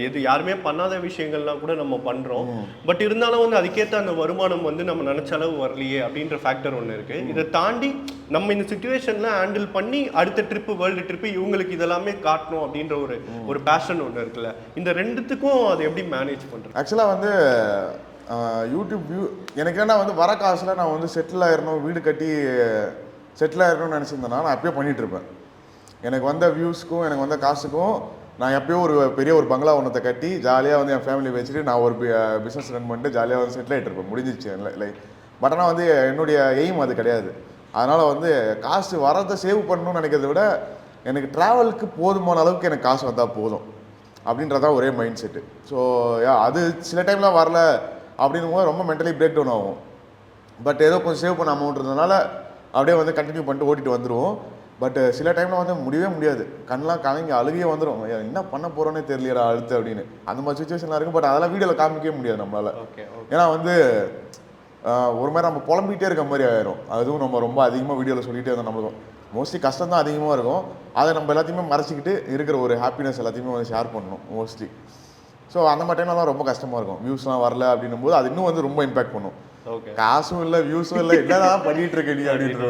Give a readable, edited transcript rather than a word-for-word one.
எது யாருமே பண்ணாத விஷயங்கள்லாம் கூட நம்ம பண்றோம். பட் இருந்தாலும் வந்து அதுக்கேத்த அந்த வருமானம் வந்து நம்ம நெனச்ச அளவு வரலையே அப்படின்ற ஃபேக்டர் ஒண்ணு இருக்கு. இத தாண்டி நம்ம இந்த சிச்சுவேஷன்ல ஹேண்டில் பண்ணி அடுத்த ட்ரிப் வேர்ல்டு ட்ரிப் இவங்களுக்கு இதெல்லாமே காட்டணும் அப்படின்ற ஒரு பேஷன் ஒண்ணு இருக்குல்ல. இந்த 2த்துக்கும் அத எப்படி மேனேஜ் பண்றது? ஆக்சுவலா வந்து யூடியூப் எனக்கு என்ன வந்து வர காசுல நான் வந்து செட்டில் ஆயிரணும், வீடு கட்டி செட்டில் ஆயிரணும்னு நினச்சிருந்தேன்னா நான் அப்பயே பண்ணிட்டு இருப்பேன். எனக்கு வந்த வியூஸ்க்கும் எனக்கு வந்த காசுக்கும் நான் எப்பயோ ஒரு பெரிய ஒரு பங்களா ஒன்றத்தை கட்டி ஜாலியாக வந்து என் ஃபேமிலி வச்சுட்டு நான் ஒரு பிஸ்னஸ் ரன் பண்ணிட்டு ஜாலியாக வந்து செட்டில் ஆகிட்டு இருப்பேன். முடிஞ்சிச்சு லைக். பட் ஆனால் வந்து என்னுடைய எய்ம் அது கிடையாது. அதனால் வந்து காசு வரதை சேவ் பண்ணணும்னு நினைக்கிறத விட எனக்கு ட்ராவலுக்கு போதுமான அளவுக்கு எனக்கு காசு வந்தால் போதும் அப்படின்றதான் ஒரே மைண்ட் செட்டு. ஸோ அது சில டைம்லாம் வரல அப்படின்னும் போது ரொம்ப மென்டலி பிரேக் டவுன் ஆகும். பட் ஏதோ கொஞ்சம் சேவ் பண்ண அமௌண்ட் இருந்ததுனால அப்படியே வந்து கண்டினியூ பண்ணிட்டு ஓட்டிட்டு வந்துடுவோம். பட் சில டைமில் வந்து முடியவே முடியாது. கண்ணெலாம் கலங்கி அழுகையே வந்துடும். என்ன பண்ண போகிறோன்னே தெரியலையடா அடுத்து அப்படின்னு. அந்த மாதிரி சுச்சுவேஷன்லாம் இருக்கும். பட் அதெல்லாம் வீடியோவில் காமிக்கவே முடியாது நம்மளால். ஏன்னா வந்து ஒரு மாதிரி நம்ம புலம்பிகிட்டே இருக்க மாதிரி ஆயிரும். அதுவும் நம்ம ரொம்ப அதிகமாக வீடியோவில் சொல்லிகிட்டே இருந்தோம். நம்மளுக்கும் மோஸ்ட்லி கஷ்டம் தான் அதிகமாக இருக்கும். அதை நம்ம எல்லாத்தையுமே மறைச்சிக்கிட்டு இருக்கிற ஒரு ஹாப்பினஸ் எல்லாத்தையுமே வந்து ஷேர் பண்ணணும் மோஸ்ட்லி. ஸோ அந்த மாதிரி டைம்லாம் ரொம்ப கஷ்டமாக இருக்கும். வியூஸ்லாம் வரல அப்படின்னும் போது அது இன்னும் வந்து ரொம்ப இம்பாக்ட் பண்ணும். காசும் இல்லை, வியூஸும் இல்லை, என்னதான் பண்ணிகிட்டு இருக்க நீ அப்படின்ற